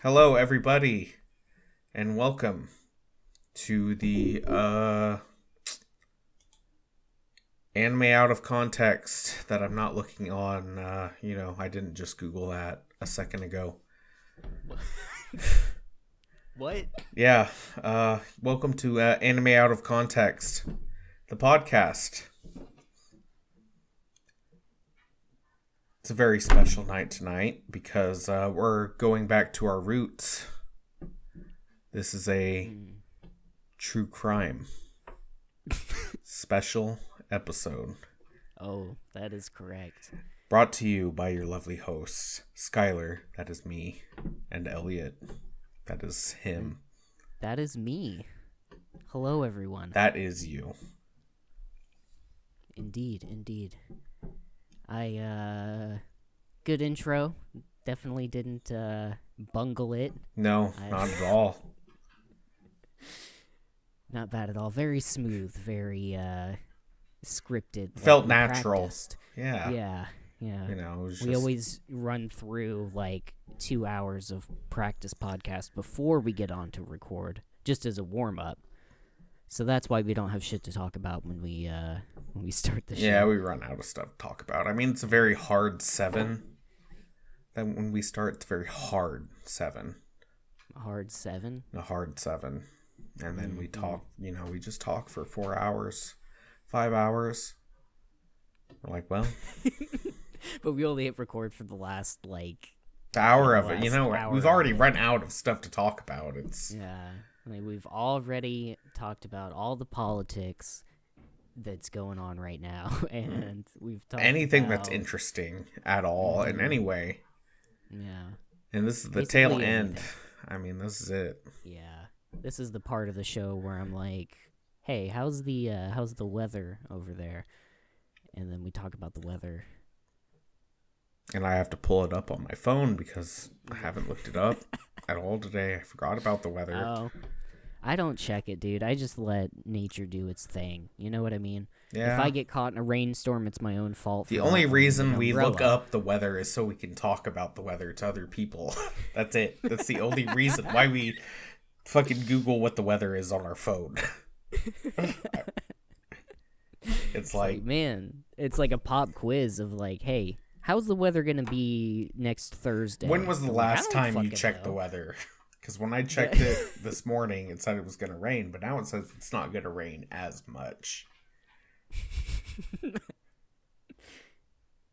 Hello, everybody, and welcome to the anime out of context that I'm not looking on. I didn't just Google that a second ago. What? Yeah, welcome to Anime Out of Context, the podcast. It's a very special night tonight because we're going back to our roots. This is a true crime special episode. Oh, that is correct. Brought to you by your lovely hosts, Skylar, that is me, and Elliot, that is him. That is me. Hello, everyone. That is you. Indeed. Good intro. Definitely didn't bungle it. No, not at all. Not bad at all. Very smooth, very scripted. Felt natural. Practiced. Yeah. Yeah. It was We always run through like 2 hours of practice podcast before we get on to record, just as a warm up. So that's why we don't have shit to talk about when we start the show. Yeah, we run out of stuff to talk about. I mean, it's a very hard 7. Then when we start, it's a very hard 7. A hard 7? A hard 7. And then we talk, we just talk for 4 hours, 5 hours. We're like, well. But we only hit record for the last, the hour of it. Hour we've already run out of stuff to talk about. Yeah. I mean, we've already talked about all the politics that's going on right now. And we've talked anything about... that's interesting at all in any way. Yeah. And this is the Basically tail anything. end. I mean, this is it. Yeah. This is the part of the show where I'm like, hey, how's the weather over there? And then we talk about the weather. And I have to pull it up on my phone because I haven't looked it up at all today. I forgot about the weather. Oh, I don't check it, dude. I just let nature do its thing. You know what I mean? Yeah. If I get caught in a rainstorm, it's my own fault. The only reason we look up the weather is so we can talk about the weather to other people. That's it. That's the only reason why we fucking Google what the weather is on our phone. It's like, man, it's like a pop quiz of like, hey, how's the weather going to be next Thursday? When was the last time you checked the weather? Because when I checked it this morning, it said it was going to rain, but now it says it's not going to rain as much.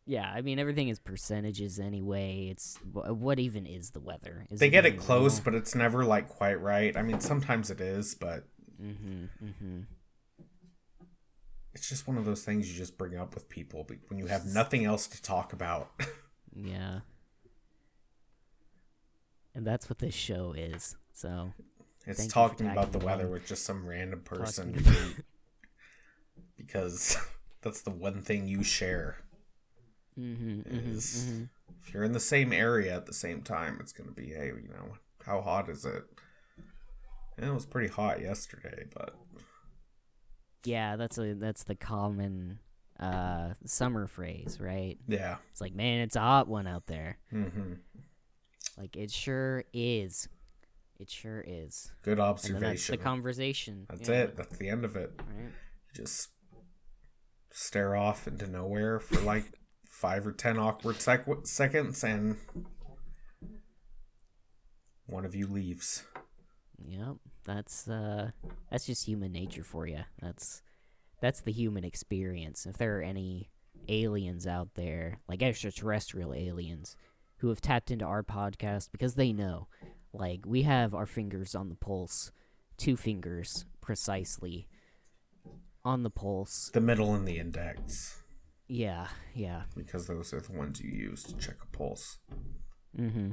Yeah, I mean, everything is percentages anyway. It's what even is the weather? They get it close, but it's never like quite right. I mean, sometimes it is, but it's just one of those things you just bring up with people when you have nothing else to talk about. Yeah. And that's what this show is. So it's talking about the weather with just some random person because that's the one thing you share. If you're in the same area at the same time, it's going to be, hey, how hot is it? And it was pretty hot yesterday, but yeah, that's the common summer phrase, right? Yeah. It's like, man, it's a hot one out there. Mm-hmm. Like, it sure is. It sure is. Good observation. And then that's the conversation. That's it. That's the end of it. Right. You just stare off into nowhere for like 5 or 10 awkward seconds, and one of you leaves. Yep. That's just human nature for you. That's the human experience. If there are any aliens out there, like extraterrestrial aliens, who have tapped into our podcast because they know, like, we have our fingers on the pulse, 2 fingers precisely on the pulse. The middle and the index. Yeah. Because those are the ones you use to check a pulse. Mm-hmm.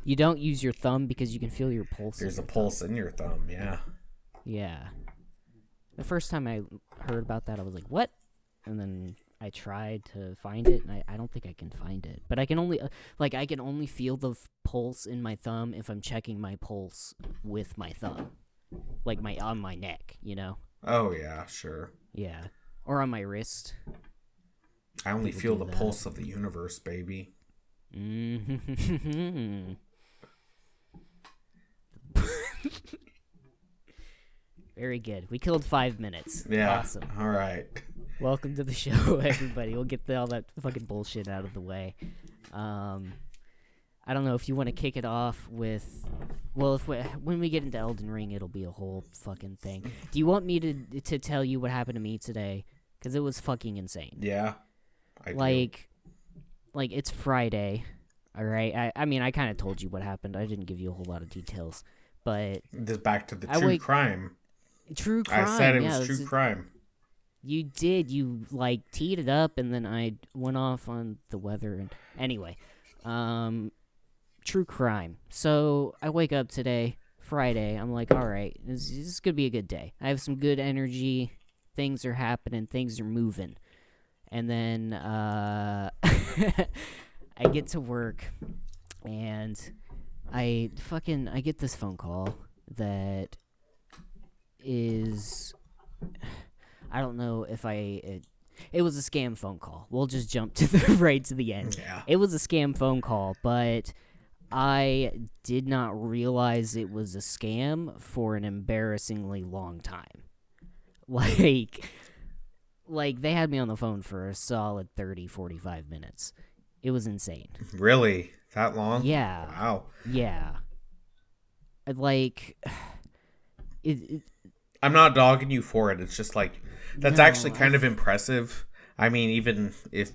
You don't use your thumb because you can feel your pulse. There's a pulse in your thumb, yeah. Yeah. The first time I heard about that, I was like, what? And then I tried to find it, and I don't think I can find it. But I can only feel the pulse in my thumb if I'm checking my pulse with my thumb, like on my neck, Oh yeah, sure. Yeah, or on my wrist. I only feel the pulse of the universe, baby. Mm-hmm. Very good. We killed 5 minutes. Yeah. Awesome. All right. Welcome to the show, everybody. We'll get all that fucking bullshit out of the way. I don't know if you want to kick it off with... Well, when we get into Elden Ring, it'll be a whole fucking thing. Do you want me to tell you what happened to me today? Because it was fucking insane. Yeah. I do. Like, it's Friday, all right? I mean, I kind of told you what happened. I didn't give you a whole lot of details. But... This back to the true crime. True crime, I said it was true crime. You did. You, teed it up, and then I went off on the weather. And anyway, true crime. So I wake up today, Friday. I'm like, all right, this is going to be a good day. I have some good energy. Things are happening. Things are moving. And then I get to work, and I get this phone call that is... I don't know if it was a scam phone call. We'll just jump to the end. Yeah. It was a scam phone call, but I did not realize it was a scam for an embarrassingly long time. Like they had me on the phone for a solid 30, 45 minutes. It was insane. Really? That long? Yeah. Wow. Yeah. I'm not dogging you for it. It's just that's actually kind of impressive. I mean, even if,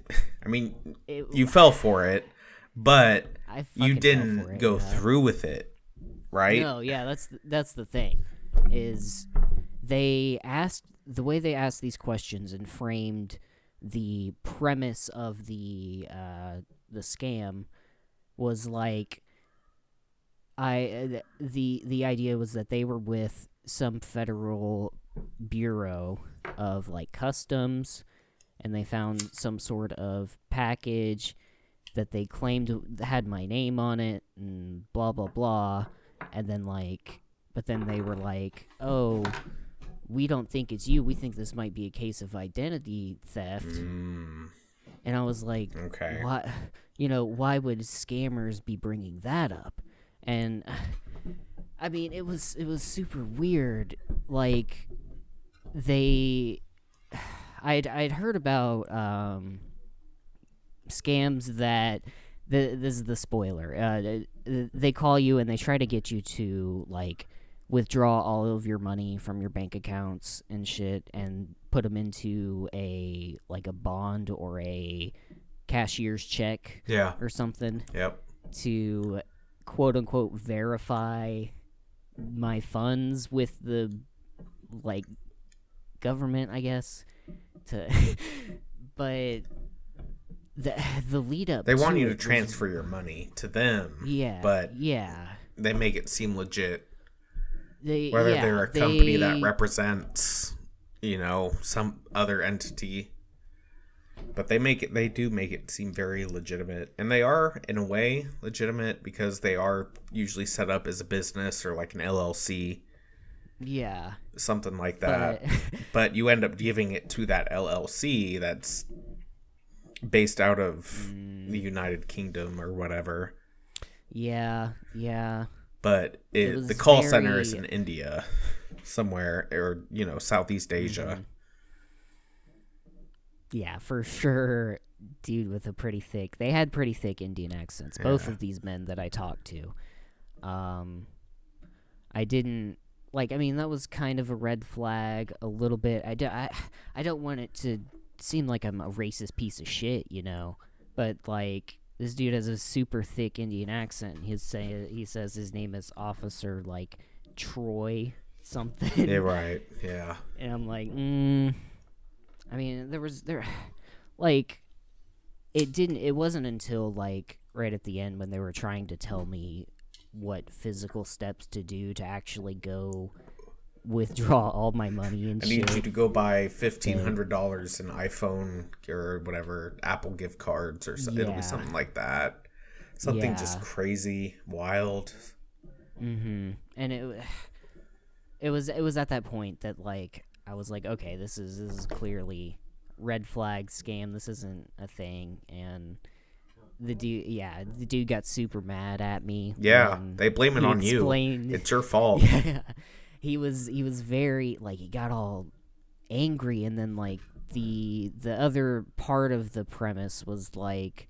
you fell for it, but you didn't go through with it, right? No, yeah, that's the thing, is the way they asked these questions and framed the premise of the scam was the idea was that they were with some federal bureau of customs, and they found some sort of package that they claimed had my name on it and blah blah blah, and then but then they were oh, we don't think it's you, we think this might be a case of identity theft. And I was okay, why would scammers be bringing that up? And I mean, it was super weird. I'd heard about scams that this is the spoiler. They call you and they try to get you to withdraw all of your money from your bank accounts and shit, and put them into a bond or a cashier's check, or something. Yep. To quote unquote verify my funds with the government, I guess. But the lead up, they want you to transfer your money to them. Yeah, but yeah, they make it seem legit. Whether they're a company that represents, some other entity. But they do make it seem very legitimate. And they are, in a way, legitimate because they are usually set up as a business or an LLC. Yeah. Something like that. But you end up giving it to that LLC that's based out of the United Kingdom or whatever. Yeah, yeah. But the call center is in India somewhere, or, Southeast Asia. Mm-hmm. Yeah, for sure, dude with they had pretty thick Indian accents, both of these men that I talked to. I didn't, that was kind of a red flag a little bit. I don't want it to seem like I'm a racist piece of shit, but, this dude has a super thick Indian accent. He says his name is Officer, Troy something. Yeah, right, yeah. And I'm I mean, it wasn't until, right at the end when they were trying to tell me what physical steps to do to actually go withdraw all my money and shit. I need you to go buy $1,500 in iPhone or whatever, Apple gift cards or something. Yeah. It'll be something like that. Something just crazy, wild. Mm-hmm. And it was at that point that, I was okay, this is clearly red flag scam. This isn't a thing. And the dude got super mad at me. Yeah, they blame it on you. It's your fault. Yeah, he was very, like, he got all angry, and then, like, the other part of the premise was, like,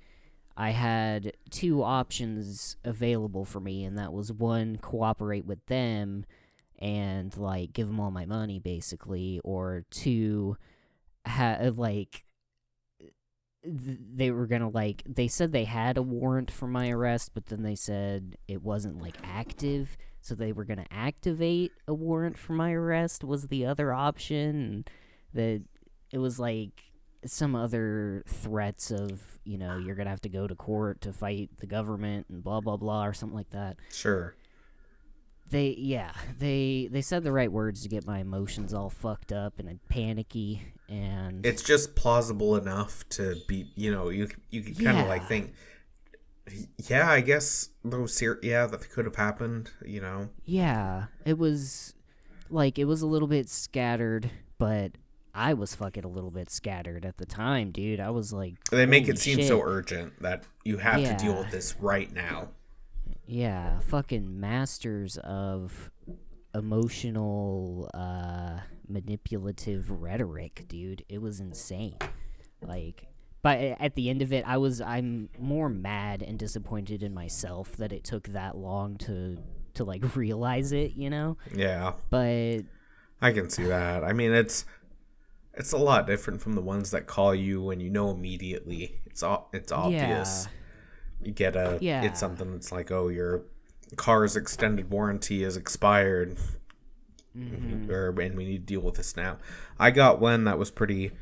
I had two options available for me, and that was, one, cooperate with them and, like, give them all my money, basically, or two, they were gonna, like, they said they had a warrant for my arrest, but then they said it wasn't, like, active, so they were gonna activate a warrant for my arrest was the other option, and that it was, like, some other threats of, you know, you're gonna have to go to court to fight the government and blah blah blah or something like that. Sure. They said the right words to get my emotions all fucked up and panicky, and it's just plausible enough to be, you know, you can kind of like think, yeah, I guess that could have happened, you know. Yeah, it was like, it was a little bit scattered, but I was fucking a little bit scattered at the time, dude. I was like, they make it seem so urgent that you have to deal with this right now. Yeah, fucking masters of emotional, manipulative rhetoric, dude. It was insane. Like, but at the end of it, I'm more mad and disappointed in myself that it took that long to like realize it, you know? Yeah. But I can see that. I mean, it's a lot different from the ones that call you when you know immediately. It's obvious. Yeah. You get it's something that's like, oh, your car's extended warranty is expired, and we need to deal with this now. I got one that was pretty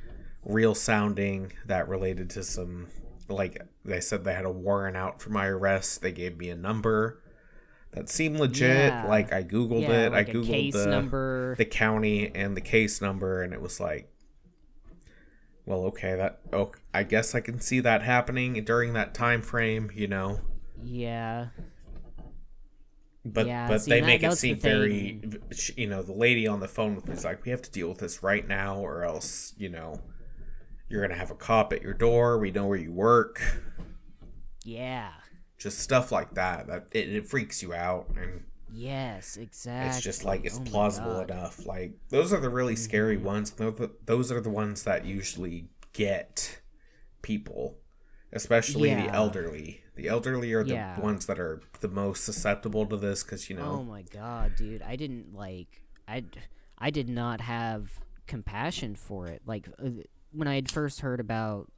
real sounding that related to some, like, they said they had a warrant out for my arrest. They gave me a number that seemed legit. Yeah. Like, I Googled it. Like I Googled the county and the case number, and it was like, well, okay, I guess I can see that happening during that time frame, you know. Yeah. But they make it seem very, you know, the lady on the phone with me is like, we have to deal with this right now, or else, you know, you're gonna have a cop at your door. We know where you work. Yeah. Just stuff like that. That it freaks you out, and yes, exactly. It's just like, it's plausible enough. Like, those are the really scary ones. Those are the ones that usually get people, especially the elderly. The elderly are the ones that are the most susceptible to this, because, you know. Oh my god, dude! I did not have compassion for it. Like, when I had first heard about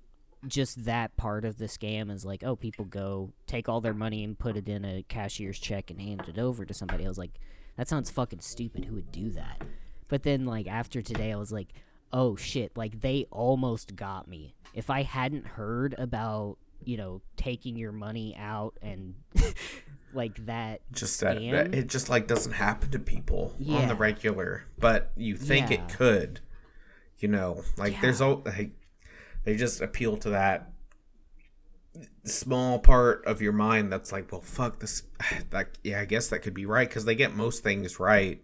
just that part of the scam, is like, oh, people go take all their money and put it in a cashier's check and hand it over to somebody. I was like, that sounds fucking stupid. Who would do that? But then, like, after today, I was like, oh shit, like, they almost got me. If I hadn't heard about, you know, taking your money out and like that just scam, that it just, like, doesn't happen to people on the regular, but you think it could, you know, like, there's they just appeal to that small part of your mind that's like, well, fuck this. I guess that could be right, because they get most things right.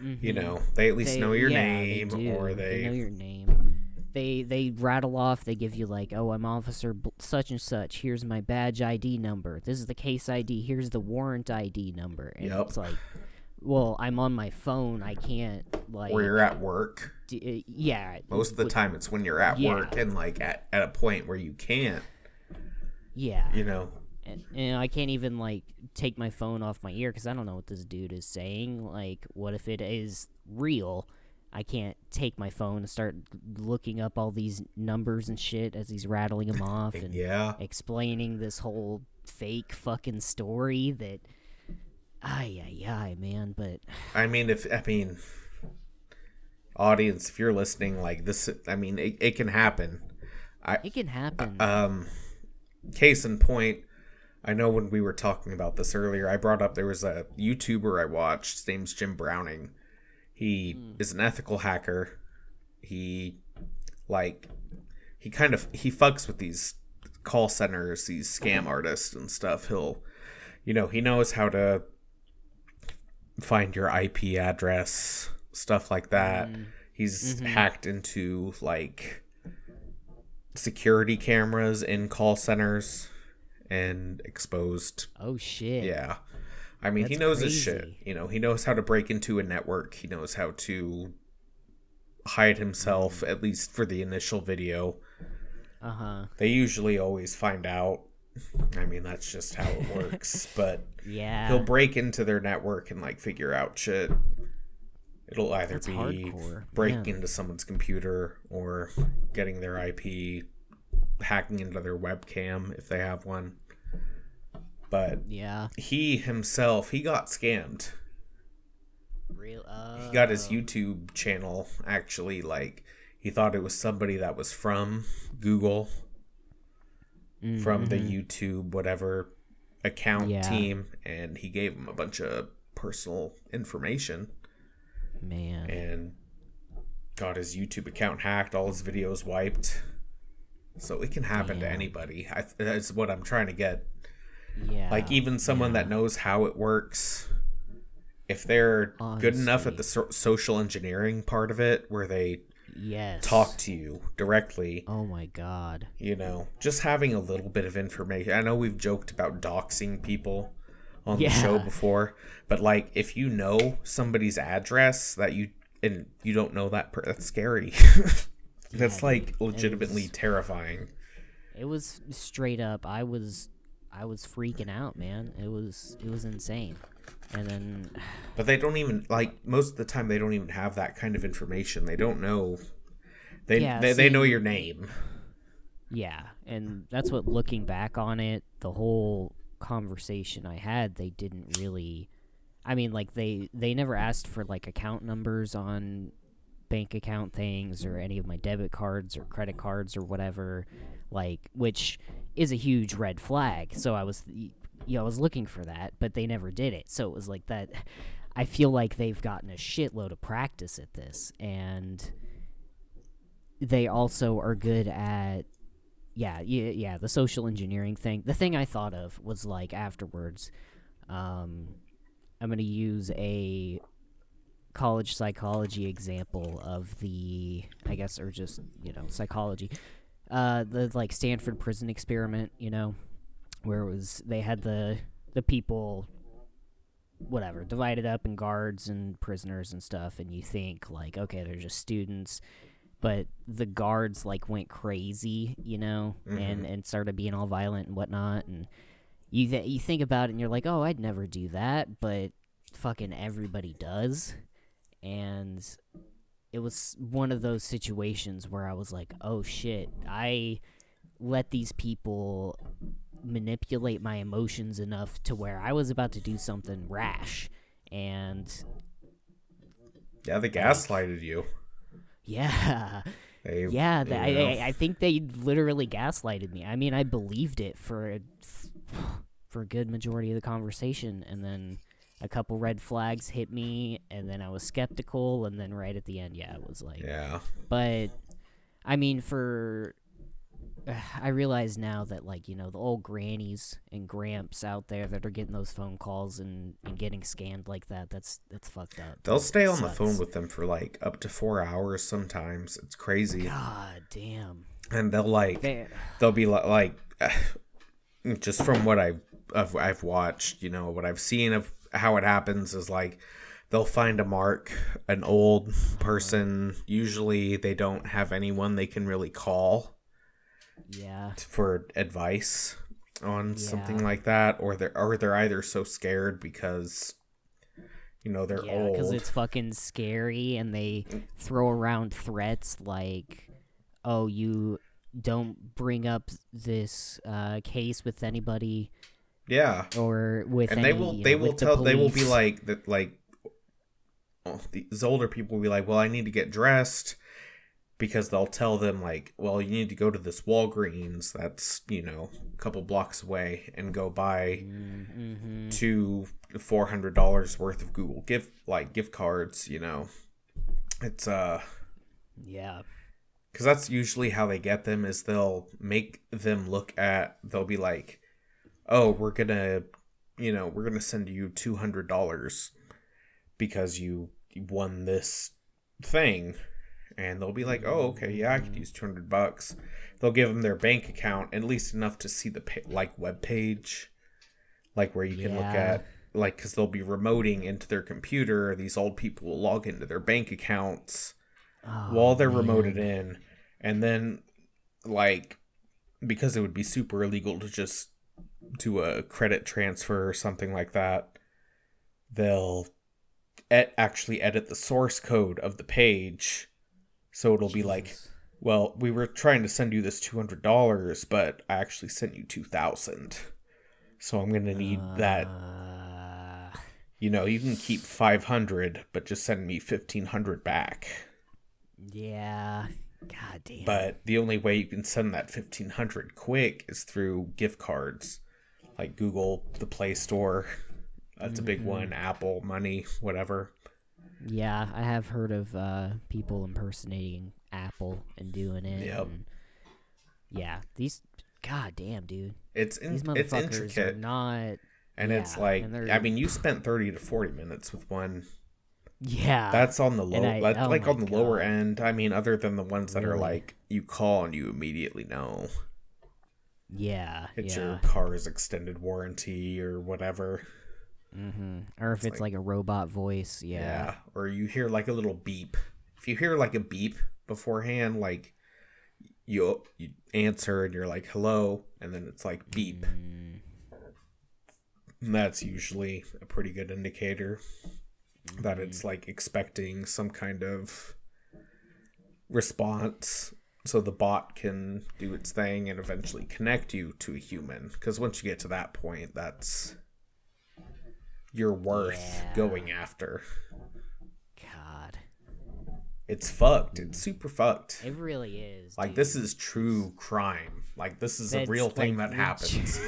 You know, they at least know your name, or they know your name. They rattle off. They give you, like, oh, I'm Officer such and such. Here's my badge ID number. This is the case ID. Here's the warrant ID number. And it's like, well, I'm on my phone. I can't, like... Or you're at work. Yeah. Most of the time it's when you're at work and, like, at a point where you can't. Yeah. You know? And I can't even, like, take my phone off my ear because I don't know what this dude is saying. Like, what if it is real? I can't take my phone and start looking up all these numbers and shit as he's rattling them off and explaining this whole fake fucking story that... man, but... I mean, audience, if you're listening, like, this, I mean, it can happen. It can happen. Case in point, I know when we were talking about this earlier, I brought up there was a YouTuber I watched. His name's Jim Browning. He is an ethical hacker. He fucks with these call centers, these scam artists and stuff. He knows how to find your IP address, stuff like that. He's hacked into, like, security cameras in call centers. and exposed. Oh, shit. Yeah. I mean, he knows his shit. You know, he knows how to break into a network. He knows how to hide himself, at least for the initial video. They usually always find out. I mean, that's just how it works. But yeah, he'll break into their network and like figure out shit. It'll either that's be hardcore, breaking into someone's computer or getting their IP, hacking into their webcam if they have one. But yeah, he himself, he got scammed. He got his YouTube channel actually, like, he thought it was somebody that was from Google, from the YouTube whatever account team, and he gave him a bunch of personal information. Man. And got his YouTube account hacked, all his videos wiped. So it can happen to anybody. That's what I'm trying to get. Yeah. Like, even someone that knows how it works, if they're good enough at the social engineering part of it, where they talk to you directly. Oh my god. You know, just having a little bit of information. I know we've joked about doxing people on the show before, but like, if you know somebody's address that you don't know that's scary. That's like legitimately terrifying. It was straight up. I was freaking out, man. It was insane. And then, but they don't even, like, most of the time they don't even have that kind of information. They don't know. They know your name. Yeah, and that's what, looking back on it, the whole conversation I had, they didn't really. I mean, like, they never asked for like account numbers on bank account things or any of my debit cards or credit cards or whatever, like, which is a huge red flag. So I was looking for that, but they never did it. So it was like that. I feel like they've gotten a shitload of practice at this, and they also are good at the social engineering thing. The thing I thought of was, like, afterwards, I'm going to use a college psychology example of the, I guess, or just, psychology. The, like, Stanford prison experiment, where it was, they had the people, whatever, divided up in guards and prisoners and stuff, and you think, like, okay, they're just students, but the guards, like, went crazy, and started being all violent and whatnot, and you think about it and you're like, oh, I'd never do that, but fucking everybody does. And it was one of those situations where I was like, oh shit, I let these people manipulate my emotions enough to where I was about to do something rash. And yeah, they gaslighted you. Yeah. I think they literally gaslighted me. I mean, I believed it for a good majority of the conversation, and then a couple red flags hit me, and then I was skeptical, and then right at the end, it was like... Yeah. But, I mean, I realize now that, like, the old grannies and gramps out there that are getting those phone calls and getting scammed like that, that's fucked up. They'll stay on the phone with them for, like, up to 4 hours sometimes. It's crazy. God damn. And they'll be like just from what I've watched, what I've seen of how it happens is, like, they'll find a mark, an old person. Usually they don't have anyone they can really call. Yeah. For advice on something like that, or they're either so scared because they're old. Because it's fucking scary, and they throw around threats like, "Oh, you don't bring up this case with anybody." Yeah. Or with and they will be like that. Like, these older people will be like, "Well, I need to get to," because they'll tell them, like, well, you need to go to this Walgreens that's, a couple blocks away and go buy $400 worth of Google gift cards, It's, yeah. Because that's usually how they get them, is they'll make them they'll be like, oh, we're gonna send you $200 because you won this thing. and they'll be like, oh, okay, yeah, I could use $200. They'll give them their bank account, at least enough to see the web page, like where you can look at, like, because they'll be remoting into their computer. These old people will log into their bank accounts while they're remoted in, and then, like, because it would be super illegal to just do a credit transfer or something like that, they'll actually edit the source code of the page, so it'll be like, well, we were trying to send you this $200, but I actually sent you $2,000, so I'm gonna need that. You know, you can keep $500, but just send me $1,500 back. Yeah. God damn. But the only way you can send that $1,500 quick is through gift cards, like Google, the Play Store. That's a big one. Apple Money, whatever. Yeah, I have heard of people impersonating Apple and doing it. Yep. And yeah, these, god damn, dude. It's intricate. Are not, and yeah, it's like, I mean, you spent 30 to 40 minutes with one. Yeah. That's on the low, on the lower end. I mean, other than the ones that are like, you call and you immediately know. Yeah. It's your car's extended warranty or whatever. Or if it's like a robot voice, yeah. Or you hear like a little beep. If you hear like a beep beforehand, like you answer and you're like, hello, and then it's like beep. And that's usually a pretty good indicator that it's like expecting some kind of response, so the bot can do its thing and eventually connect you to a human. Because once you get to that point, that's you're worth going after. God, it's fucked. It's super fucked. It really is. Like, dude, this is true crime. Like, this is a real thing that happens.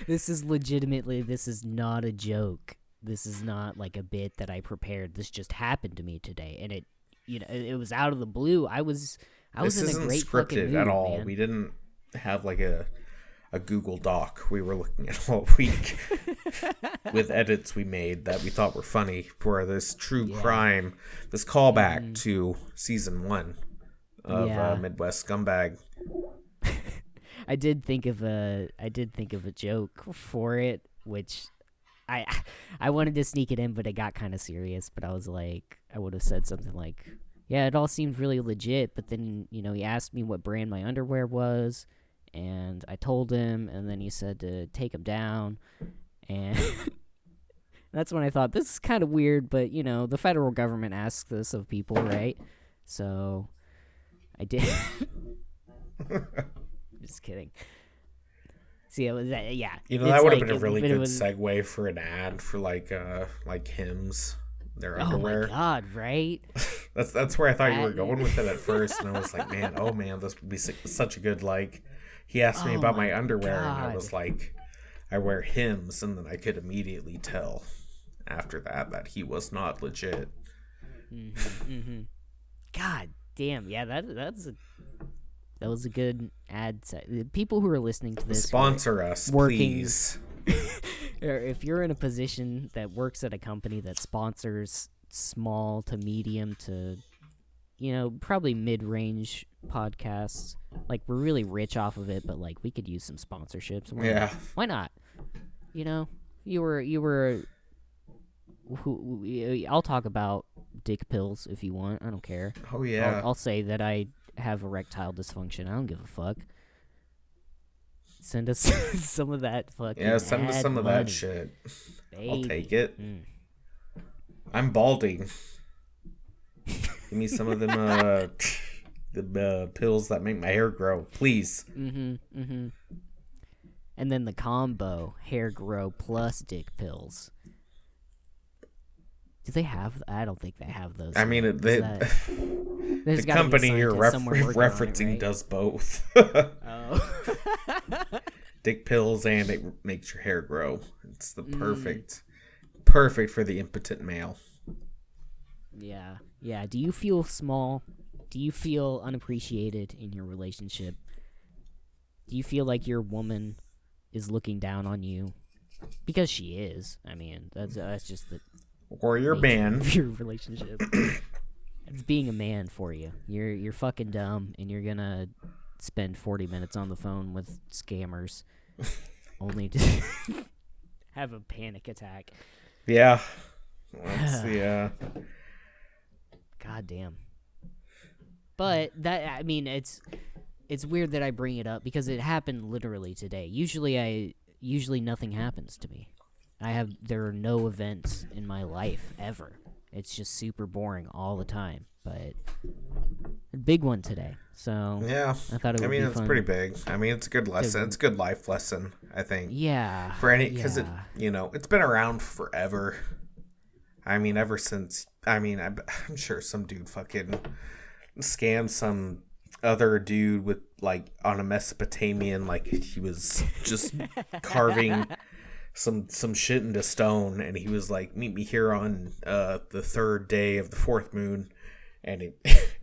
This is legitimately. This is not a joke. This is not like a bit that I prepared. This just happened to me today, and it was out of the blue. I was in a great fucking mood. This isn't scripted at all. Man. We didn't have like a Google Doc we were looking at all week with edits we made that we thought were funny for this true crime, this callback to season 1 of Midwest Scumbag. I did think of a joke for it, which I wanted to sneak it in, but it got kind of serious. But I was like, I would have said something like, yeah, it all seemed really legit, but then, he asked me what brand my underwear was, and I told him, and then he said to take them down, and that's when I thought, this is kind of weird, but, the federal government asks this of people, right? So I did. Just kidding. See, it was that, that would have been a really good segue for an ad for like Hims, their underwear. Oh my god, right? that's where I thought you were going with it at first, and I was like, man, this would be such a good, like, he asked me about my underwear, and I was like, I wear Hims, and then I could immediately tell after that he was not legit. God damn, yeah, that was a good ad set. The people who are listening to this, sponsor us, please. If you're in a position that works at a company that sponsors small to medium to, probably mid-range podcasts, like, we're really rich off of it, but like, we could use some sponsorships. Why not? You were. I'll talk about dick pills if you want. I don't care. Oh yeah. I'll say that I have erectile dysfunction. I don't give a fuck. Send us some of that fucking send us some money. Of that shit. Baby. I'll take it. I'm balding. Give me some of them the pills that make my hair grow, please. And then the combo, hair grow plus dick pills. Do they have? I don't think they have those. I mean, the company you're referencing, right? Does both. Oh. Dick pills, and it makes your hair grow. It's the perfect for the impotent male. Yeah. Do you feel small? Do you feel unappreciated in your relationship? Do you feel like your woman is looking down on you? Because she is. I mean, that's just the. Or your man. Of your relationship. It's being a man for you. You're fucking dumb, and you're gonna spend 40 minutes on the phone with scammers, only to have a panic attack. Yeah. Yeah. God damn. But that, I mean, it's weird that I bring it up because it happened literally today. Usually nothing happens to me. There are no events in my life ever. It's just super boring all the time. But a big one today. So yeah, I thought it would be fun. it's pretty big. I mean, it's a good lesson. It's a good life lesson, I think. Yeah. Because it's been around forever. I mean, ever since. I mean, I'm sure some dude fucking scammed some other dude with like on a Mesopotamian, like he was just carving some shit into stone, and he was like, meet me here on the third day of the fourth moon, and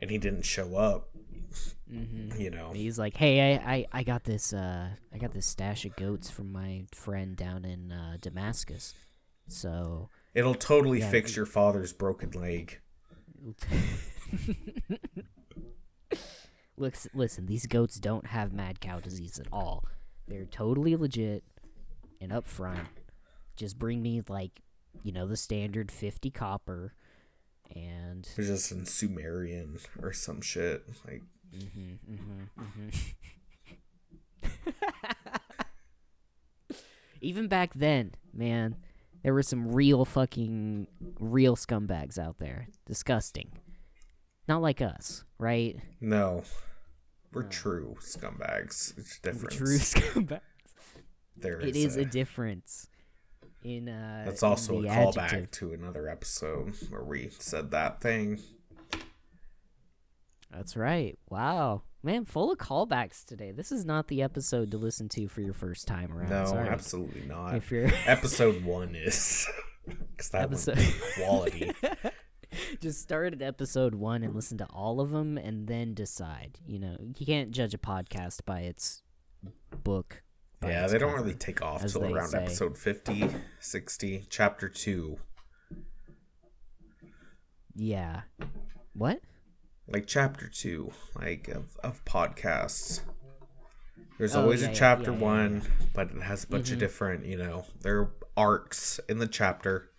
he didn't show up. Mm-hmm. He's like, hey, I got this stash of goats from my friend down in Damascus, so it'll totally fix your father's broken leg. Listen, these goats don't have mad cow disease at all. They're totally legit and up front. Just bring me, like, the standard 50 copper, and... It's just in Sumerian or some shit. Like... Even back then, man, there were some real scumbags out there. Disgusting. Not like us, right? No. We're true scumbags. It's different. True scumbags. It is a difference. That's also a callback to another episode where we said that thing. That's right. Wow. Man, full of callbacks today. This is not the episode to listen to for your first time around. No, Sorry. absolutely not. If you're Episode 1 is. Because that was quality. Just start at episode 1 and listen to all of them and then decide. You can't judge a podcast by its book. Yeah, they don't really take off till around episode 50, 60, chapter 2. Yeah. What? Like chapter 2, like of podcasts. There's always a chapter 1, but it has a bunch of different, there are arcs in the chapter.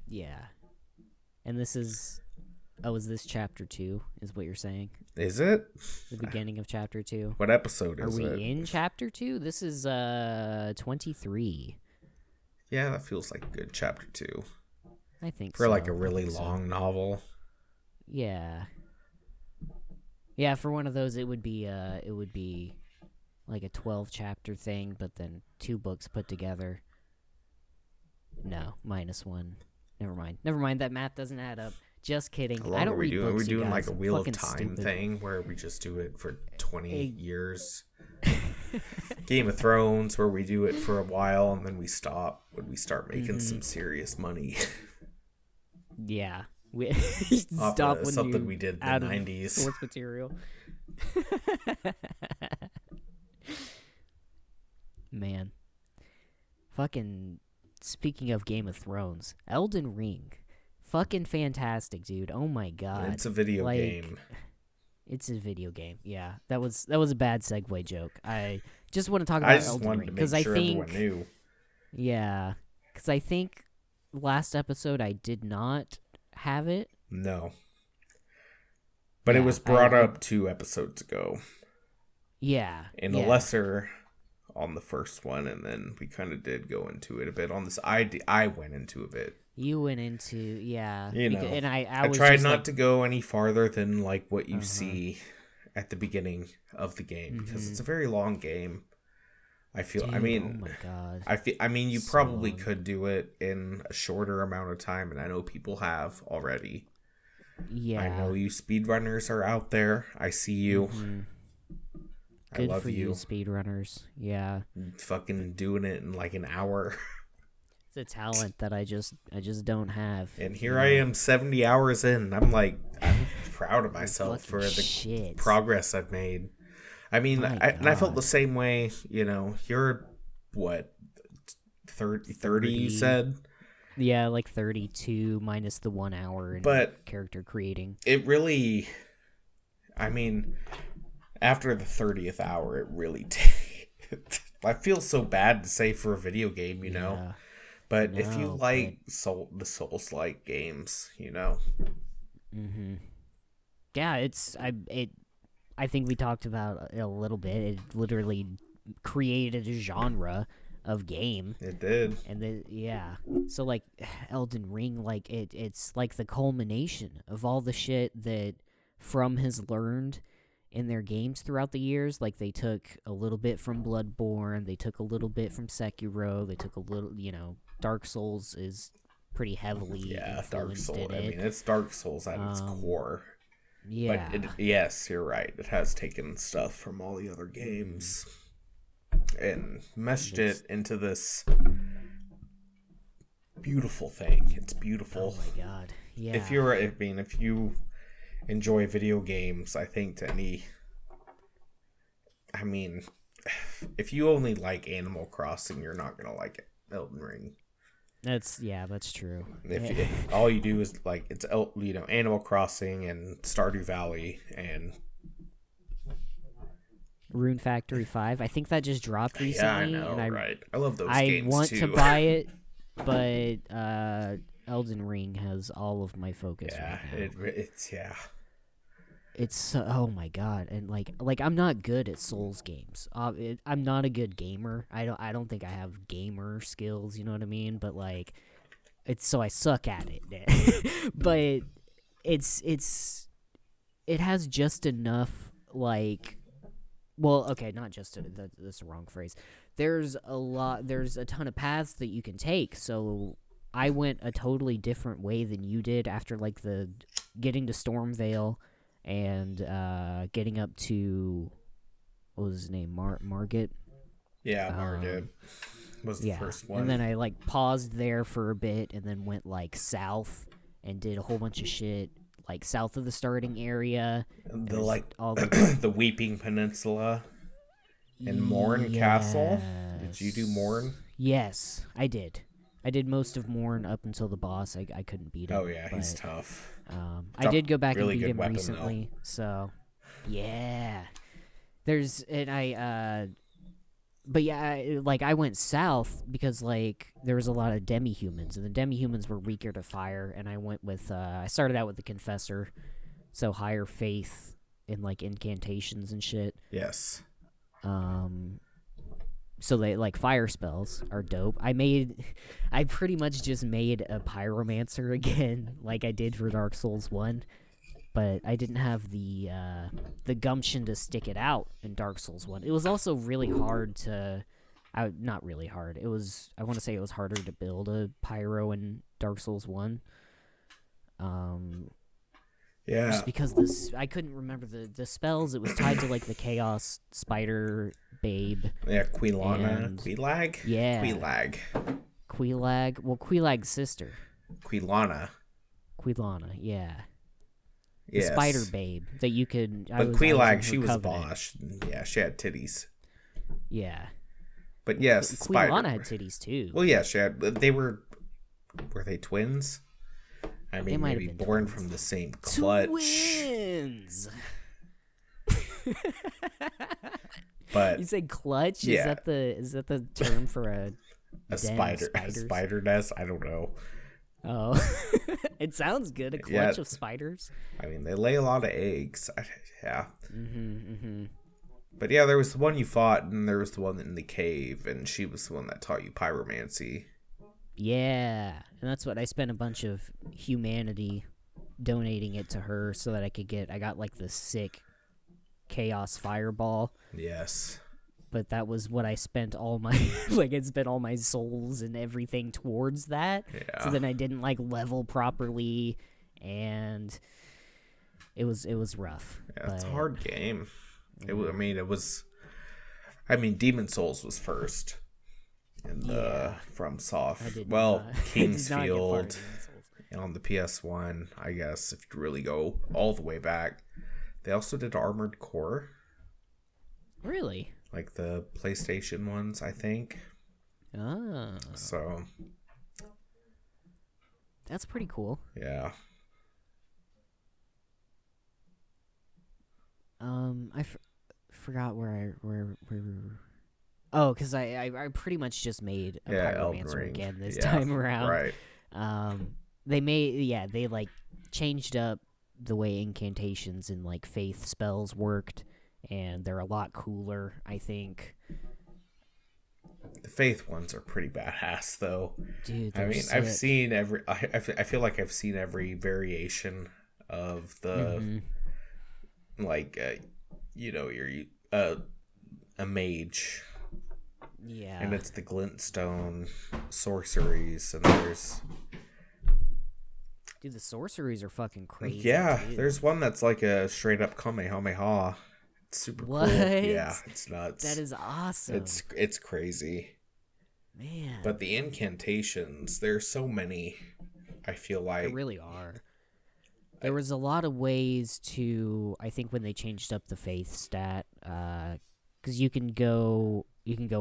Yeah. And this is... Oh, is this chapter 2, is what you're saying? Is it? The beginning of chapter 2. What episode is it? Are we in chapter 2? This is 23. Yeah, that feels like a good chapter 2. I think for like a really long novel. Yeah. Yeah, for one of those it would be like a 12 chapter thing, but then 2 books put together. No, -1. Never mind. That math doesn't add up. Just kidding. How long I don't read books. We're doing like a Wheel of Time stupid thing where we just do it for 20 years. Game of Thrones, where we do it for a while and then we stop when we start making some serious money. Yeah. We stop when something we did in the 90s. Source material. Man. Fucking speaking of Game of Thrones, Elden Ring. Fucking fantastic, dude. Oh my god. It's a video game. It's a video game. Yeah. That was a bad segue joke. I just want to talk about Elden Ring because I think everyone knew. Yeah. Cuz I think last episode I did not have it. No. But it was brought up 2 episodes ago. Yeah. In a lesser on the first one, and then we kind of did go into it a bit on this. I went into a bit. You went into, and I was tried not to go any farther than like what you see at the beginning of the game because it's a very long game. I feel. Dude, I mean, oh my god. I mean, you probably could do it in a shorter amount of time, and I know people have already. Yeah. I know you speedrunners are out there. I see you. Good I love for you, speedrunners. Yeah. Fucking doing it in like an hour. It's a talent that I just don't have. And here I am 70 hours in. I'm proud of myself for the progress I've made. I mean, I felt the same way, you're what, 30 you said? Yeah, like 32 minus the 1 hour in character creating. It really, I mean, after the 30th hour, it really I feel so bad to say for a video game, you know? But if you like the Souls-like games, you know? Mm-hmm. Yeah, I think we talked about it a little bit. It literally created a genre of game. It did. And so like Elden Ring, like it's like the culmination of all the shit that From has learned in their games throughout the years. Like they took a little bit from Bloodborne, they took a little bit from Sekiro, they took a little, Dark Souls is pretty heavily influenced Dark Souls. in it. I mean, it's Dark Souls at its core. Yeah. But yes, you're right. It has taken stuff from all the other games and meshed it into this beautiful thing. It's beautiful. Oh my god. Yeah. If you enjoy video games, I think if you only like Animal Crossing, you're not gonna like it. Elden Ring. That's true. If all you do is like it's Animal Crossing and Stardew Valley and Rune Factory 5. I think that just dropped recently. Yeah, I know, and right? I love those games want too. to buy it, but Elden Ring has all of my focus. Yeah, right now. It's oh my god, and like I'm not good at Souls games. I'm not a good gamer. I don't think I have gamer skills. You know what I mean? But like, so I suck at it. But it has just enough like. Well, okay, not just that's the wrong phrase. There's a ton of paths that you can take. So I went a totally different way than you did after like the getting to Stormvale. And getting up to, what was his name, Margit? Yeah, Margit was the first one. And then I like paused there for a bit and then went like south and did a whole bunch of shit like south of the starting area. All the Weeping Peninsula and Morn Castle. Did you do Morn? Yes, I did. I did most of Morn up until the boss. I couldn't beat him. Oh yeah, he's tough. I did go back really and beat him weapon, recently, though. so yeah. But yeah, like I went south because like there was a lot of demi-humans, and the demi-humans were weaker to fire, and I went with I started out with the Confessor, so higher faith in like incantations and shit. Yes. So they like fire spells are dope. I pretty much just made a pyromancer again, like I did for Dark Souls 1, but I didn't have the gumption to stick it out in Dark Souls 1. It was also really hard to, not really hard. I want to say it was harder to build a pyro in Dark Souls 1. Yeah. Just because I couldn't remember the spells. It was tied to like the Chaos Spider Babe. Yeah, Quilana. Quelag? Yeah. Quelag. Well, Quelag's sister. Quilana, yeah. The yes. Spider Babe that you could... But Quelag, she was a boss. Yeah, she had titties. Yeah. But yes, Quilana had titties too. Well, yeah, they were... Were they twins? I mean, maybe born from the same clutch. Twins! But you said clutch? Yeah. Is that the term for a spider nest? I don't know. Oh. It sounds good. A clutch of spiders. I mean, they lay a lot of eggs. Yeah. Mm-hmm. But yeah, there was the one you fought, and there was the one in the cave, and she was the one that taught you pyromancy. Yeah, and that's what I spent a bunch of humanity donating it to her so that I got like the sick chaos fireball. Yes. But that was what I spent all my I spent all my souls and everything towards that. Yeah. So then I didn't like level properly, and it was rough. Yeah, it's a hard game. I mean, Demon Souls was first. In the FromSoft, Kingsfield, and on the PS1, I guess if you really go all the way back, they also did Armored Core. Really? Like the PlayStation ones, I think. Ah. So, That's pretty cool. Yeah. I forgot where Oh, because I pretty much just made a pyromancer again this time around. Right. They like changed up the way incantations and like faith spells worked, and they're a lot cooler, I think. The faith ones are pretty badass, though. Dude, I mean, sick. I've seen every. I feel like I've seen every variation of the, like, you're a mage. Yeah. And it's the glintstone sorceries, and there's. Dude, the sorceries are fucking crazy. Yeah, too. There's one that's like a straight up Kamehameha. It's super what? cool. Yeah, it's nuts. That is awesome. It's crazy. Man. But the incantations, there's so many, I feel like. There really are. There was a lot of ways to, I think when they changed up the faith stat, because you can go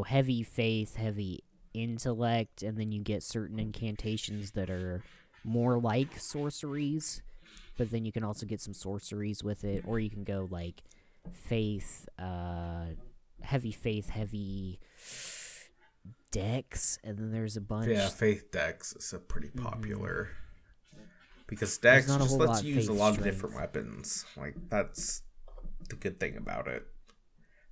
heavy faith, heavy intellect, and then you get certain incantations that are more like sorceries, but then you can also get some sorceries with it, or you can go like faith, heavy dex, and then there's a bunch. Yeah, faith dex is a pretty popular because dex just lets you use a lot of different weapons. Like, that's the good thing about it.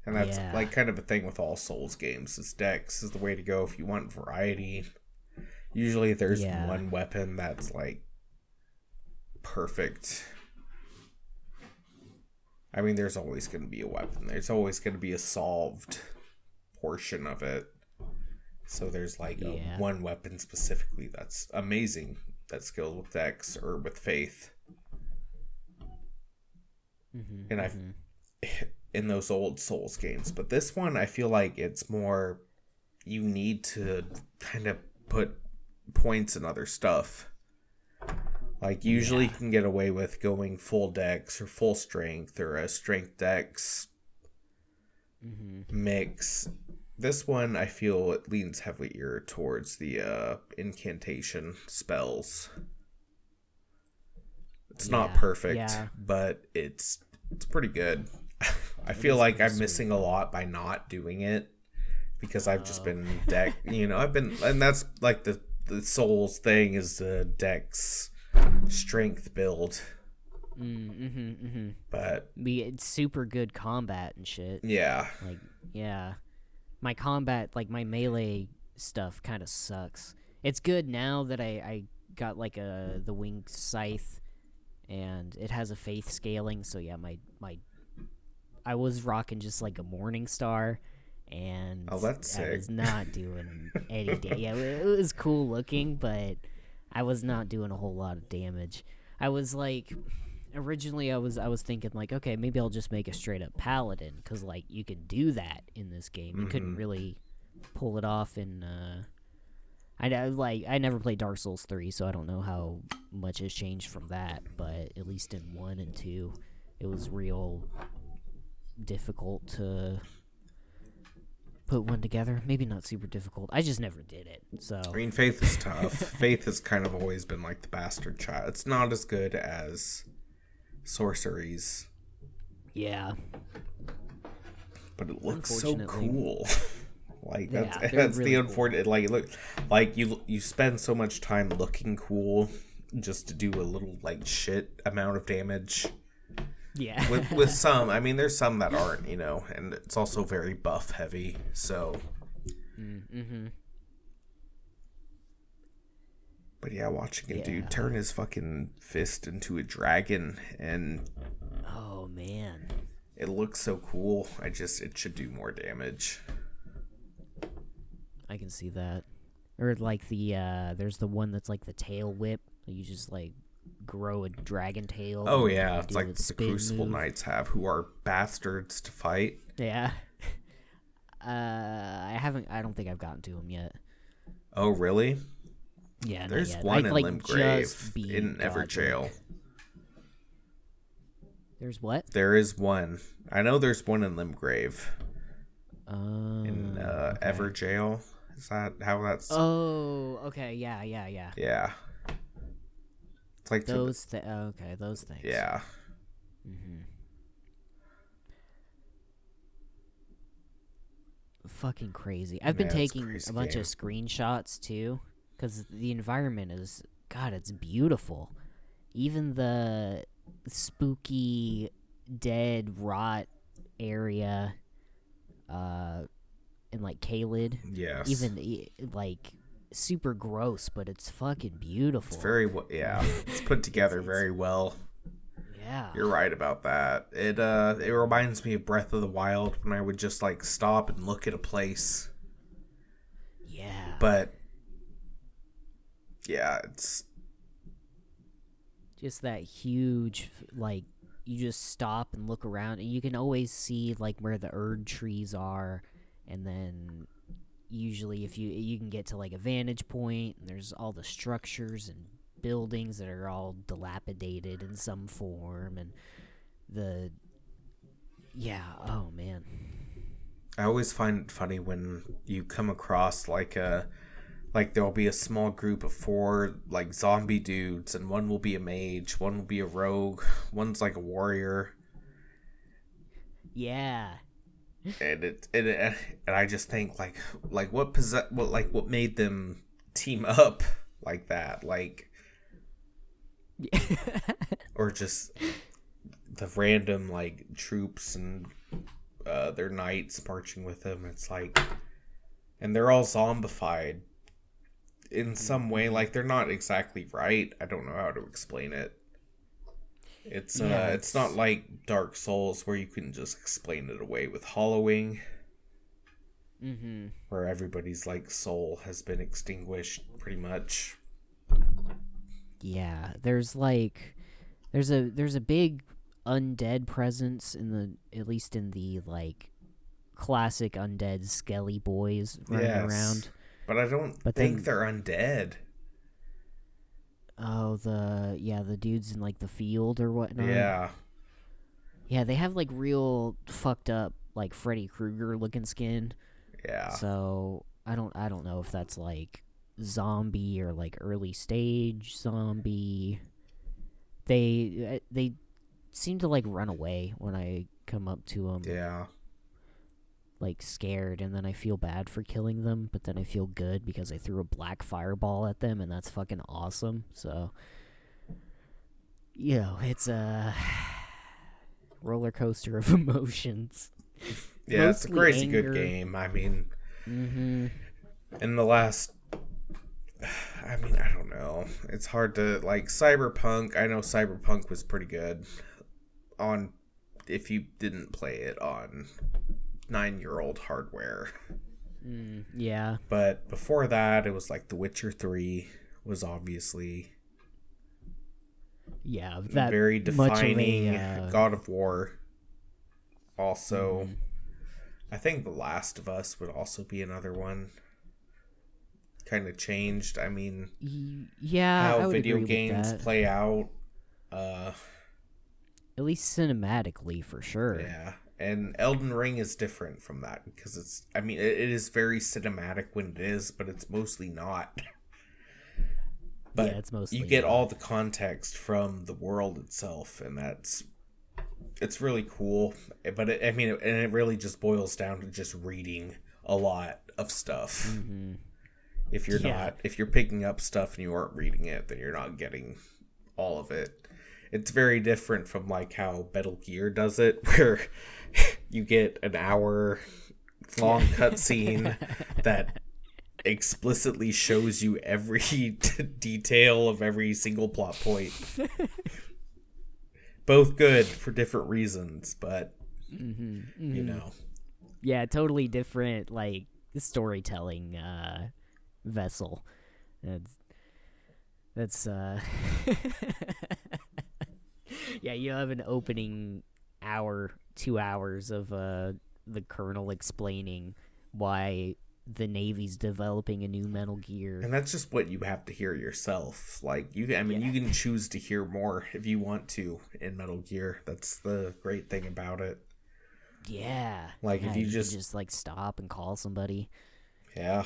And that's like kind of a thing with all Souls games. Is dex is the way to go if you want variety. Usually there's one weapon that's like perfect. I mean, there's always going to be a weapon. There's always going to be a solved portion of it. So there's like one weapon specifically that's amazing that skills with dex or with faith. And I've in those old Souls games, but this one I feel like it's more you need to kind of put points in other stuff. Like usually you can get away with going full dex or full strength or a strength dex mix. This one I feel it leans heavier towards the incantation spells. It's not perfect, but it's pretty good. I feel like I'm missing a lot by not doing it because I've just been and that's like the Souls thing is the dex strength build. But it's super good combat and shit. Yeah. Like, yeah. My combat, like my melee stuff kind of sucks. It's good now that I got like the winged scythe and it has a faith scaling, so yeah, my I was rocking just like a morning star, and that's sick. I was not doing any yeah, it was cool looking, but I was not doing a whole lot of damage. I was like, originally I was thinking like, okay, maybe I'll just make a straight up paladin, because like you can do that in this game. You couldn't really pull it off in I never played Dark Souls 3, so I don't know how much has changed from that, but at least in 1 and 2 it was real difficult to put one together. Maybe not super difficult. I just never did it. So I mean, faith is tough. Faith has kind of always been like the bastard child. It's not as good as sorceries. Yeah. But it looks so cool. Like that's really the unfortunate. Like look, like you spend so much time looking cool just to do a little like shit amount of damage. Yeah. with some, I mean, there's some that aren't, and it's also very buff heavy. So. But yeah, watching a dude turn his fucking fist into a dragon, and oh man, it looks so cool. It should do more damage. I can see that. Or like there's the one that's like the tail whip. You just like grow a dragon tail. Oh yeah, it's like the Crucible Knights have, who are bastards to fight. Yeah. I don't think I've gotten to him yet. Oh really? Yeah, there's one in Limgrave in Everjail. There's what? There is one. I know there's one in Limgrave. In Everjail. Is that how that's? Oh, okay. Yeah. Yeah. It's like those those things. Yeah. Fucking crazy. I've been taking a bunch of screenshots too, because the environment is, God, it's beautiful. Even the spooky, dead, rot area, in like Caelid. Yes. Even like super gross, but it's fucking beautiful. It's very it's put together very well. Yeah. You're right about that. It reminds me of Breath of the Wild when I would just like stop and look at a place. Yeah. But yeah, it's just that huge, like, you just stop and look around and you can always see like where the Erd trees are, and then usually if you can get to like a vantage point, and there's all the structures and buildings that are all dilapidated in some form, and oh man, I always find it funny when you come across like there'll be a small group of 4 like zombie dudes, and one will be a mage, one will be a rogue, one's like a warrior. Yeah. And and I just think like what made them team up like that, like or just the random like troops and their knights marching with them. It's like, and they're all zombified in some way. Like, they're not exactly right. I don't know how to explain it. It's not like Dark Souls where you can just explain it away with hollowing. Where everybody's like soul has been extinguished pretty much. Yeah, there's a big undead presence at least in the like classic undead skelly boys running around. But I don't think they're undead. Oh, the dudes in like the field or whatnot. Yeah. Yeah, they have like real fucked up like Freddy Krueger looking skin. Yeah. So I don't know if that's like zombie or like early stage zombie. They seem to like run away when I come up to them. Yeah. Like scared, and then I feel bad for killing them, but then I feel good because I threw a black fireball at them, and that's fucking awesome. So, it's a roller coaster of emotions. Yeah, it's a crazy good game. I mean, in the last, I don't know. It's hard to, like, Cyberpunk. I know Cyberpunk was pretty good if you didn't play it on 9-year-old hardware. Yeah. But before that, it was like The Witcher 3 was obviously that very defining. God of War also. I think The Last of Us would also be another one. Kind of changed. I mean, how video games play out. At least cinematically, for sure. Yeah. And Elden Ring is different from that because it is very cinematic when it is, but it's mostly not. But it's mostly you get all the context from the world itself, and it's really cool. But it really just boils down to just reading a lot of stuff. If you're picking up stuff and you aren't reading it, then you're not getting all of it. It's very different from like how Metal Gear does it, where you get an hour-long cutscene that explicitly shows you every detail of every single plot point. Both good for different reasons, but you know. Yeah, totally different, like, storytelling vessel. That's yeah, you have an opening hour, 2 hours of the Colonel explaining why the Navy's developing a new Metal Gear. And that's just what you have to hear yourself. Like, you can choose to hear more if you want to in Metal Gear. That's the great thing about it. Yeah. Like, if you just like stop and call somebody. Yeah.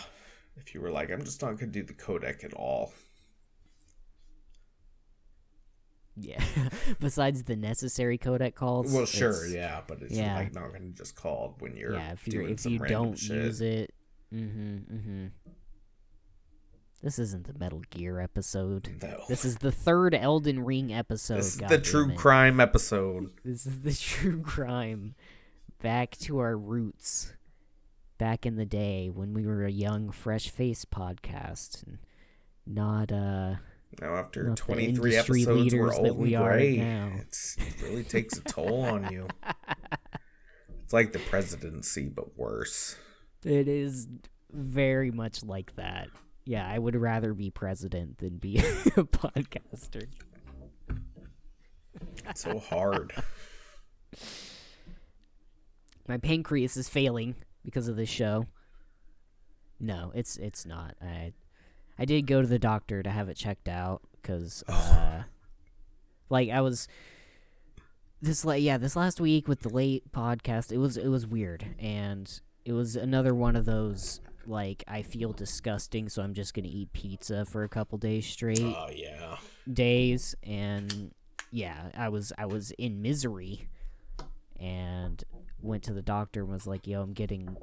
If you were like, I'm just not going to do the codec at all. Yeah. Besides the necessary codec calls. Well, sure, yeah, but it's like not going to just call when you're doing some random shit. If you don't use it. This isn't the Metal Gear episode. No. This is the third Elden Ring episode. This is the true crime episode. This is the true crime. Back to our roots. Back in the day when we were a young, fresh-faced podcast. And not, now after not 23 episodes, we're old and gray. It really takes a toll on you. It's like the presidency, but worse. It is very much like that. Yeah, I would rather be president than be a podcaster. It's so hard. My pancreas is failing because of this show. No, it's not. I did go to the doctor to have it checked out because, like I was this last week with the late podcast. It was weird, and it was another one of those. Like, I feel disgusting, so I'm just gonna eat pizza for a couple days straight. Oh, yeah. Days, and yeah, I was in misery, and went to the doctor and was like, "Yo, I'm getting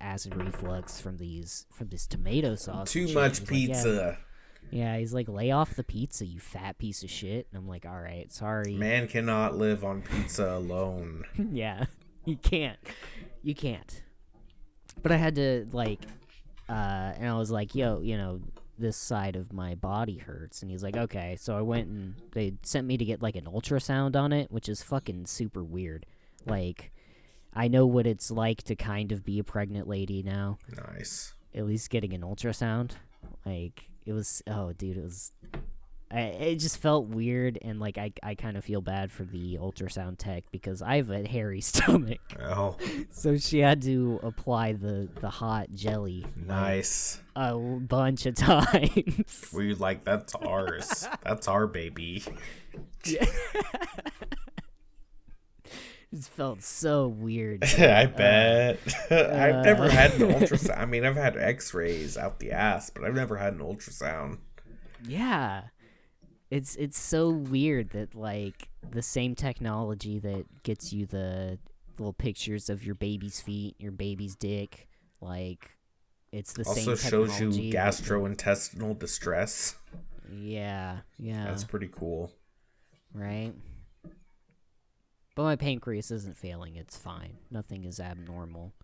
acid reflux from this tomato sauce. Too much pizza." Like, yeah, he's like, "Lay off the pizza, you fat piece of shit." And I'm like, "All right, sorry." Man cannot live on pizza alone. Yeah, you can't. But I had to, and I was like, yo, this side of my body hurts. And he's like, okay. So I went and they sent me to get, an ultrasound on it, which is fucking super weird. Like, I know what it's like to kind of be a pregnant lady now. Nice. At least getting an ultrasound. Like, it was, it just felt weird, and I kind of feel bad for the ultrasound tech because I have a hairy stomach. Oh. So she had to apply the hot jelly. Nice. A bunch of times. We that's ours. That's our baby. Yeah. It felt so weird. I bet. I've never had an ultrasound. I mean, I've had x-rays out the ass, but I've never had an ultrasound. Yeah. It's so weird that the same technology that gets you the little pictures of your baby's feet, your baby's dick, it's the same technology. Also shows you gastrointestinal distress. Yeah. That's pretty cool. Right? But my pancreas isn't failing. It's fine. Nothing is abnormal.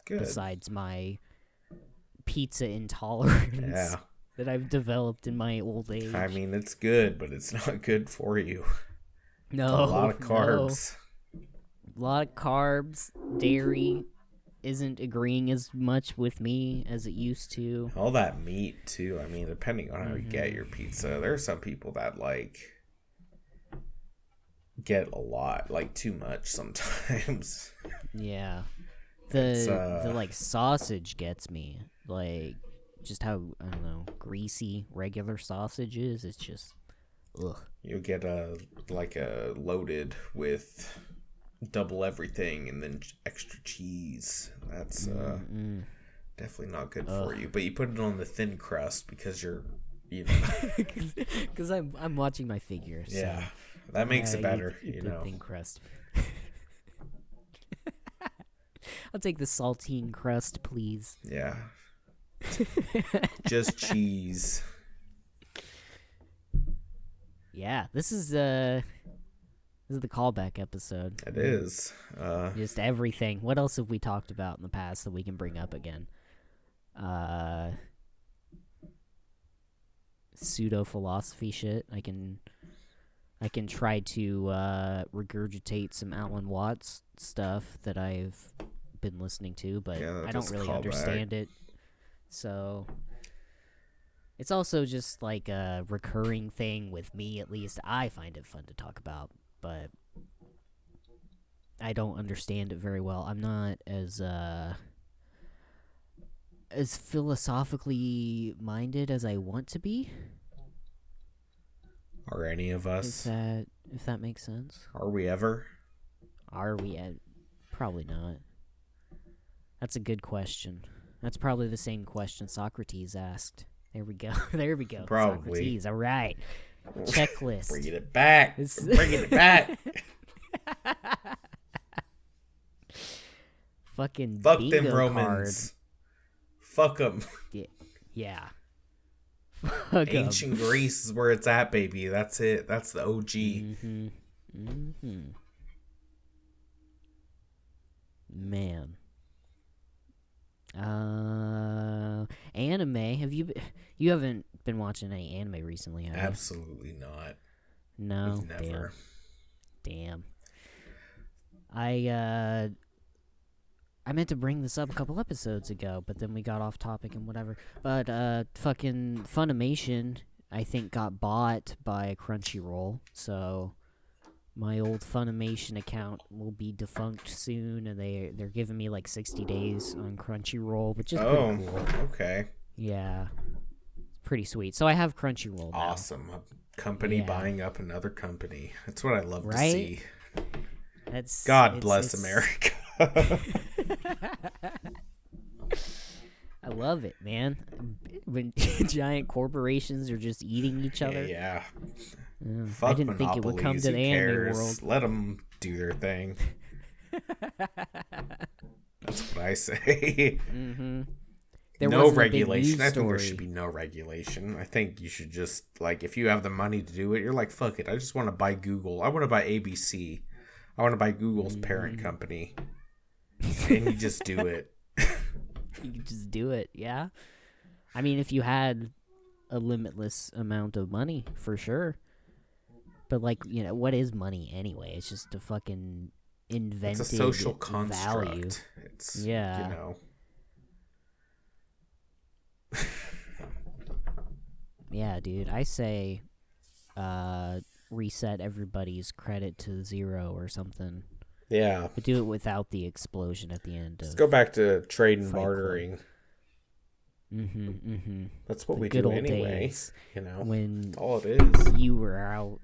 Good. Besides my pizza intolerance. Yeah. That I've developed in my old age. I mean, it's good, but it's not good for you. No. It's a lot of carbs. No. A lot of carbs. Dairy isn't agreeing as much with me as it used to. All that meat, too. I mean, depending on how you get your pizza, there are some people that, get a lot, too much sometimes. Yeah. The sausage gets me. Just how, I don't know, greasy regular sausage is. It's just, ugh. You'll get a loaded with double everything and then extra cheese. That's definitely not good for you. But you put it on the thin crust because you're, Because I'm watching my figure. So yeah, that makes it better, Thin crust. I'll take the saltine crust, please. Yeah. Just cheese. Yeah, this is the callback episode. It is. Just everything. What else have we talked about in the past that we can bring up again? Pseudo philosophy shit. I can try to regurgitate some Alan Watts stuff that I've been listening to, but I don't really understand it. So it's also just a recurring thing with me, at least. I find it fun to talk about, but I don't understand it very well. I'm not as philosophically minded as I want to be. Are any of us? If that makes sense. Are we ever? Are we? Probably not. That's a good question. That's probably the same question Socrates asked. There we go. There we go. Probably. Socrates. All right. checklist. Bringing it back. Bringing it back. Fucking fuck bingo them Romans. Fuck them. Yeah. Ancient Greece is where it's at, baby. That's it. That's the OG. Man. Anime. Have you haven't been watching any anime recently, have you? Absolutely not. No. Never. Damn. I meant to bring this up a couple episodes ago, but then we got off topic and whatever. But fucking Funimation, I think, got bought by Crunchyroll, so my old Funimation account will be defunct soon, and they're giving me like 60 days on Crunchyroll, which is pretty cool. Okay. Yeah. It's pretty sweet. So I have Crunchyroll now. Awesome. A company buying up another company. That's what I love to see. God bless America. I love it, man. When giant corporations are just eating each other. Yeah. I didn't think it would come to the anime world. Let them do their thing. That's what I say. No regulation. I think there should be no regulation. I think you should just, like, if you have the money to do it, you're like, fuck it. I just want to buy Google. I want to buy ABC. I want to buy Google's parent company. And you just do it. You can just do it, yeah. I mean, if you had a limitless amount of money, for sure. But, like, you know, what is money anyway? It's just a fucking invented It's a social construct. value. It's, you know. Yeah, dude. I say reset everybody's credit to 0 or something. Yeah. But do it without the explosion at the end. Let's go back to trade and bartering. That's what we do anyway. Days, you know, when that's all it is. You were out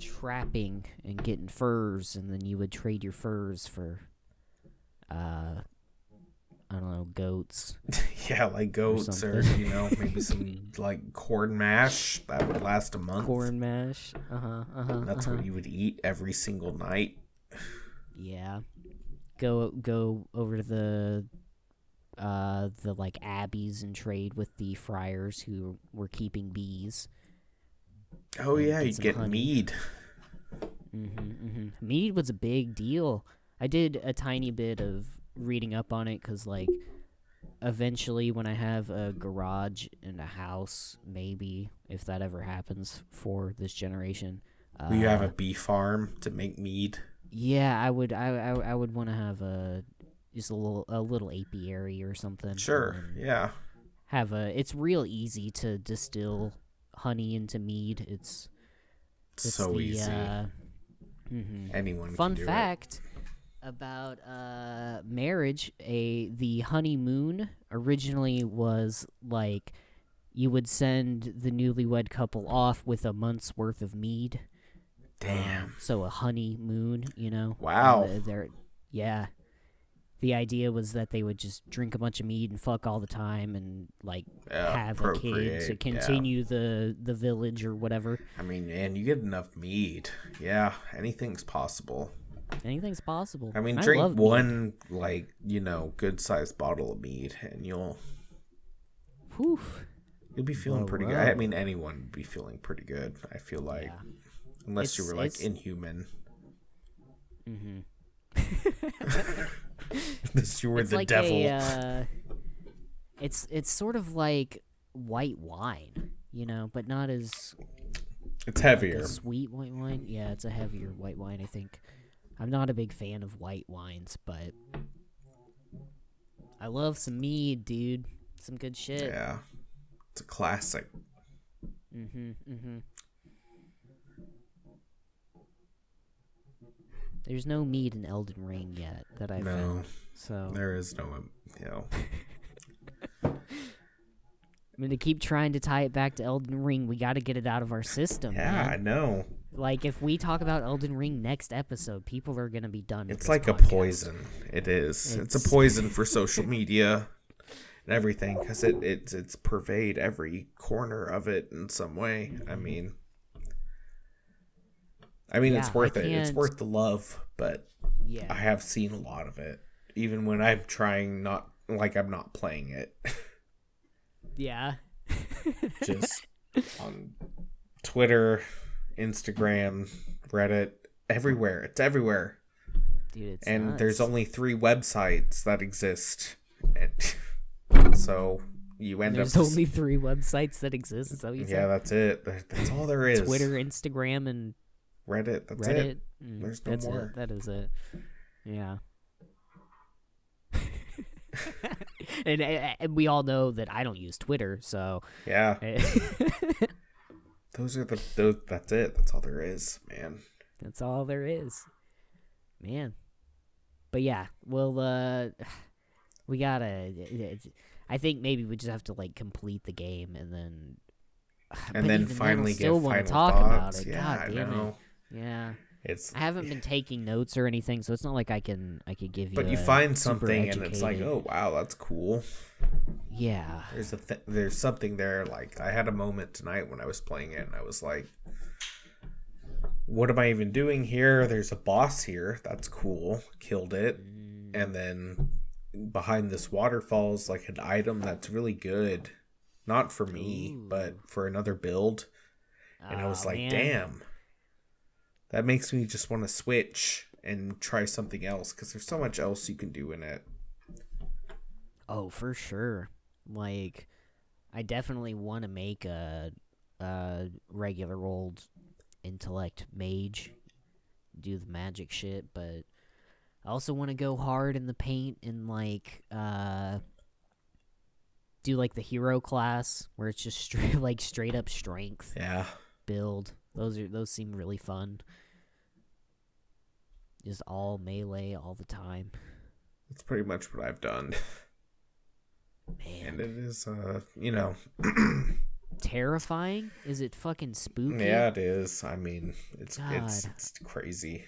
trapping and getting furs, and then you would trade your furs for, I don't know, goats. Yeah, like goats, or you know, maybe some like corn mash that would last a month. Corn mash. That's what you would eat every single night. Yeah. Go over to the like abbeys and trade with the friars who were keeping bees. Oh yeah, you get mead. Mead was a big deal. I did a tiny bit of reading up on it because, like, eventually when I have a garage and a house, maybe if that ever happens for this generation, will you have a bee farm to make mead? Yeah, I would. I would want to have just a little apiary or something. Sure. Yeah. It's real easy to distill honey into mead. It's so easy. Anyone. Fun can do fact about marriage: the honeymoon originally was like you would send the newlywed couple off with a month's worth of mead. Damn. So a honeymoon, you know. Wow. Yeah. The idea was that they would just drink a bunch of mead and fuck all the time and, like, have a kid to continue the village or whatever. I mean, and you get enough mead. Yeah, anything's possible. Anything's possible. I mean, drink one, like, you know, good-sized bottle of mead and you'll be feeling pretty good. I mean, anyone would be feeling pretty good, I feel like. Yeah. Unless you were, like, inhuman. Unless you were the like devil. It's sort of like white wine, you know, but not as... It's heavier. Like a sweet white wine? Yeah, it's a heavier white wine, I think. I'm not a big fan of white wines, but... I love some mead, dude. Some good shit. Yeah. It's a classic. There's no mead in Elden Ring yet that I've found. So there is no, you know. I'm gonna keep trying to tie it back to Elden Ring. We got to get it out of our system. Yeah, man. I know. Like, if we talk about Elden Ring next episode, people are gonna be done. It's like a poison. It is. It's a poison for social media and everything, because it's pervade every corner of it in some way. I mean, I mean, it's worth it. It's worth the love, but I have seen a lot of it. Even when I'm trying I'm not playing it. Yeah. Just on Twitter, Instagram, Reddit, everywhere. It's everywhere. Dude, it's and nuts. There's only 3 websites that exist. So you end There's only 3 websites that exist. Is that what you said? Yeah, that's it. That's all there is. Twitter, Instagram, and Reddit. That's Reddit. it. There's no more. That is it. Yeah. and we all know that I don't use Twitter, so yeah. Those are those. That's it. That's all there is, man. That's all there is, man. But yeah, well, we gotta. I think maybe we just have to complete the game and then finally still give want final to talk thoughts. about it. Yeah, God damn it. Yeah. I haven't been taking notes or anything, so it's not like I could give you. But you find something and it's like, oh wow, that's cool. Yeah. There's something there. Like I had a moment tonight when I was playing it, and I was like, what am I even doing here? There's a boss here. That's cool. Killed it. And then behind this waterfall is like an item that's really good. Not for me, but for another build. And I was like, man. Damn. That makes me just want to switch and try something else because there's so much else you can do in it. Oh, for sure. Like, I definitely want to make a regular old intellect mage, do the magic shit, but I also want to go hard in the paint and do the hero class where it's just straight up strength. Yeah. Build. Those seem really fun. Just all melee all the time. That's pretty much what I've done. Man. And it is, terrifying? Is it fucking spooky? Yeah, it is. I mean, it's crazy.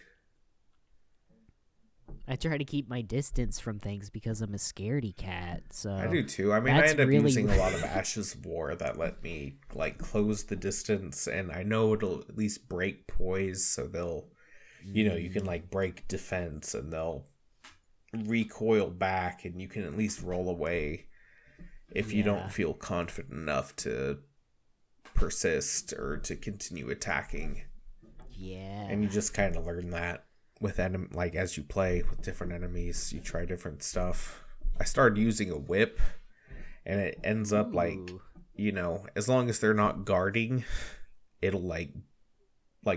I try to keep my distance from things because I'm a scaredy cat. So I do too. I mean, I end up using a lot of Ashes of War that let me close the distance, and I know it'll at least break poise, so they'll, you can break defense, and they'll recoil back, and you can at least roll away if you don't feel confident enough to persist or to continue attacking. Yeah. And you just kind of learn that with as you play with different enemies, you try different stuff. I started using a whip, and it ends up as long as they're not guarding, it'll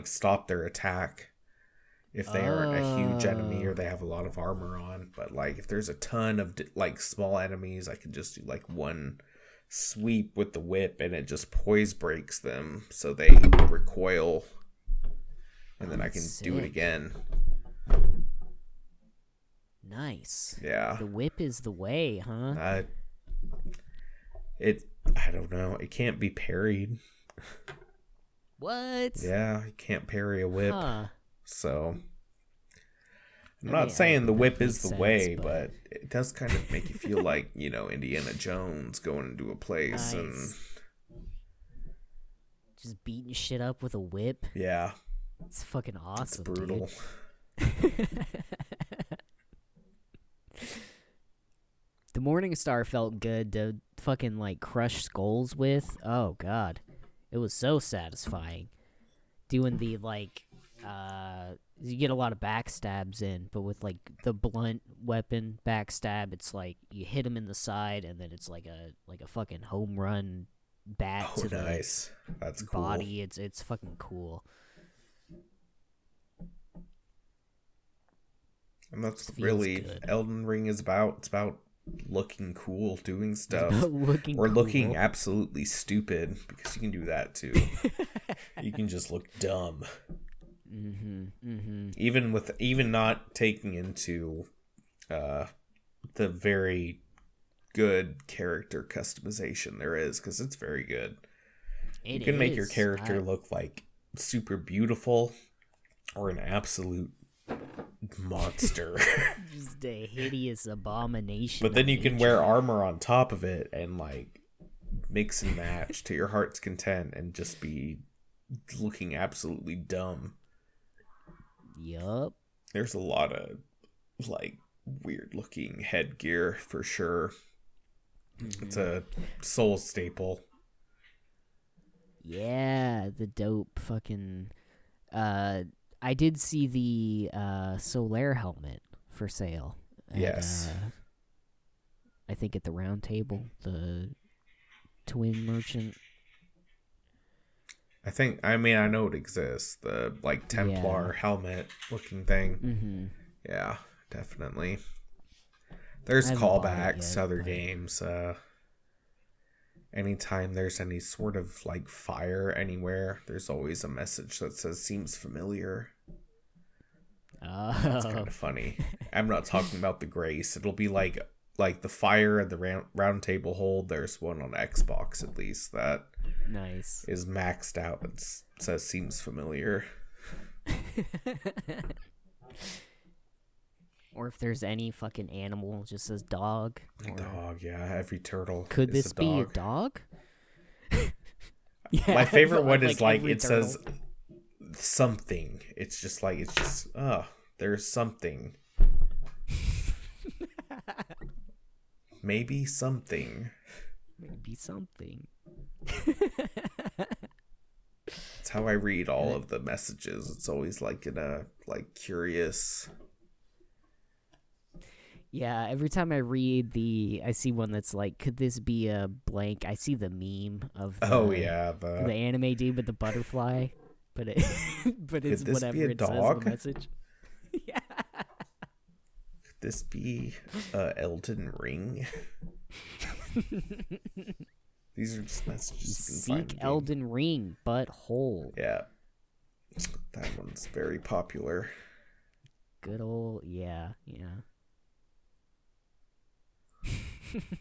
stop their attack if they aren't a huge enemy or they have a lot of armor on. But if there's a ton of small enemies, I can just do one sweep with the whip, and it just poise breaks them so they recoil, and then I can do it again. Nice. Yeah. The whip is the way, huh? I don't know. It can't be parried. What? Yeah, you can't parry a whip. Huh. So I'm not saying the whip is the way, but it does kind of make you feel like, Indiana Jones going into a place and just beating shit up with a whip. Yeah. It's fucking awesome. It's brutal. The Morningstar felt good to fucking crush skulls with. Oh god. It was so satisfying. Doing the you get a lot of backstabs in, but with the blunt weapon backstab, it's you hit him in the side, and then it's like a fucking home run bat to nice. That's cool. Body. It's fucking cool. And that's really good. Elden Ring is about. It's about looking cool, doing stuff, or looking absolutely stupid, because you can do that too. You can just look dumb. Even not taking into the very good character customization there is, because it's very good. You can make your character look super beautiful or an absolute monster. Just a hideous abomination. But then you can wear armor on top of it and mix and match to your heart's content and just be looking absolutely dumb. Yup. There's a lot of, like, weird-looking headgear, for sure. Mm-hmm. It's a Soul staple. Yeah, the dope fucking... I did see the Solaire helmet for sale. Yes. I think at the Round Table, the Twin Merchant. I know it exists. The, like, Templar helmet looking thing. Mm-hmm. Yeah, definitely. There's callbacks to other games. Anytime there's any sort of, like, fire anywhere, there's always a message that says, seems familiar. That's kind of funny. I'm not talking about the Grace. It'll be like the fire at the round table hold. There's one on Xbox, at least, that nice is maxed out. It says, seems familiar. Or if there's any fucking animal, it just says dog. Dog, yeah. Every turtle. Could this be a dog? Yeah, my favorite one is like it turtle. Says something. It's just like there's something. Maybe something. Maybe something. That's how I read all of the messages. It's always like in a curious. Yeah, every time I read I see one that's like, could this be a blank? I see the meme of the anime dude with the butterfly, but it's whatever it says in the message. Yeah. Could this be Elden Ring? These are just messages you can find. Seek Elden Ring, butthole. Yeah, that one's very popular. Good old yeah.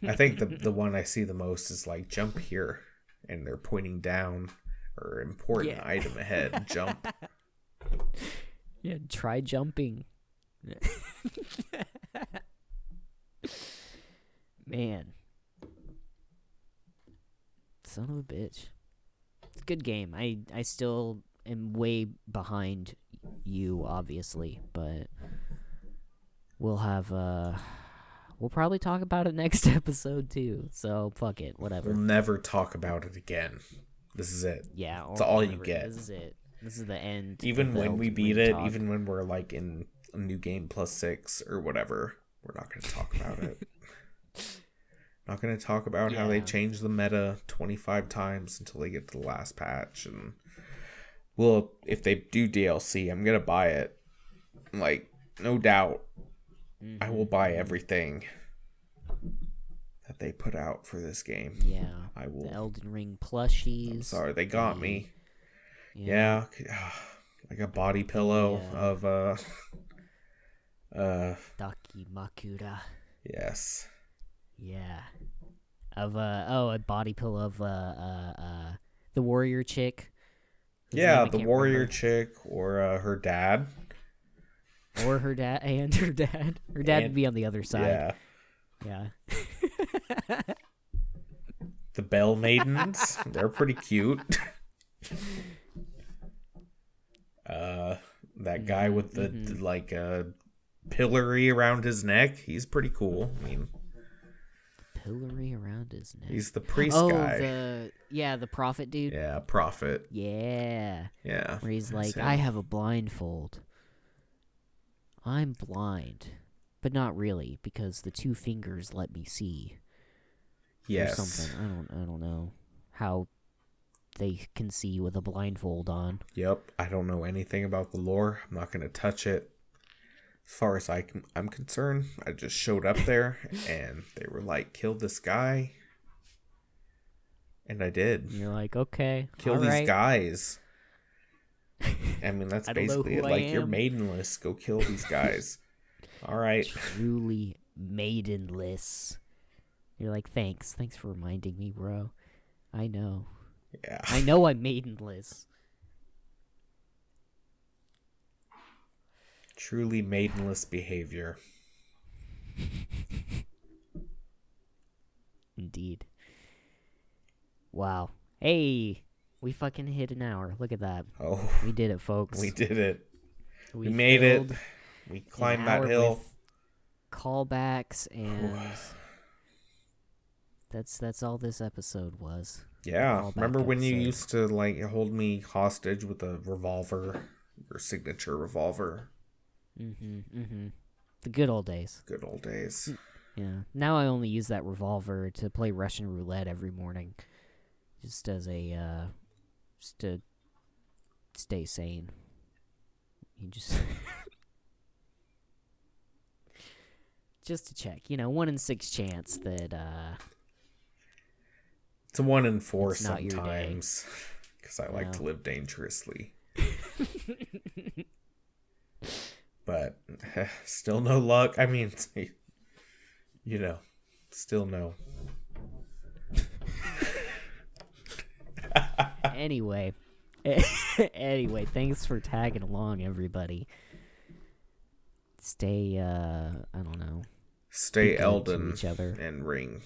I think the one I see the most is like jump here, and they're pointing down, or important item ahead. Jump. Yeah, try jumping. Man, son of a bitch. It's a good game. I still am way behind you, obviously, but we'll have we'll probably talk about it next episode, too. So, fuck it. Whatever. We'll never talk about it again. This is it. Yeah. It's all you get. This is it. This is the end. Even when we beat it, even when we're, like, in a new game +6 or whatever, we're not going to talk about it. Not going to talk about how they changed the meta 25 times until they get to the last patch. And, well, if they do DLC, I'm going to buy it. Like, no doubt. Mm-hmm. I will buy everything that they put out for this game. Yeah. I will. The Elden Ring plushies. I'm sorry, they got me. Yeah. Like a body pillow of Daki Makura. Yes. Yeah. Of a body pillow of the warrior chick. Yeah, the warrior chick or her dad. Or her dad and her dad. Her dad would be on the other side. Yeah. The Bell Maidens. They're pretty cute. That guy with the pillory around his neck. He's pretty cool. I mean, pillory around his neck. He's the priest guy. The prophet dude. Yeah, prophet. Yeah. Yeah. Where he's like, I have a blindfold. I'm blind, but not really, because the two fingers let me see. Yes. Or something. I don't know how they can see with a blindfold on. Yep. I don't know anything about the lore. I'm not going to touch it. As far as I'm concerned, I just showed up there, and they were like, kill this guy. And I did. And you're like, okay. Kill these guys. I mean, that's basically it. Like, you're maidenless. Go kill these guys. All right. Truly maidenless. You're like, thanks. Thanks for reminding me, bro. I know. Yeah. I know I'm maidenless. Truly maidenless behavior. Indeed. Wow. Hey. We fucking hit an hour. Look at that. Oh. We did it, folks. We did it. We made it. We climbed that hill. Callbacks, and that's all this episode was. Yeah, remember when you used to like hold me hostage with a revolver, your signature revolver? The good old days. Good old days. Yeah. Now I only use that revolver to play Russian roulette every morning, just as a just to stay sane. You just just to check, 1 in 6 chance that it's a 1 in 4 sometimes, because I like to live dangerously. But still no luck. I mean, still no. Anyway, thanks for tagging along, everybody. Stay, I don't know. Stay Elden and Ring.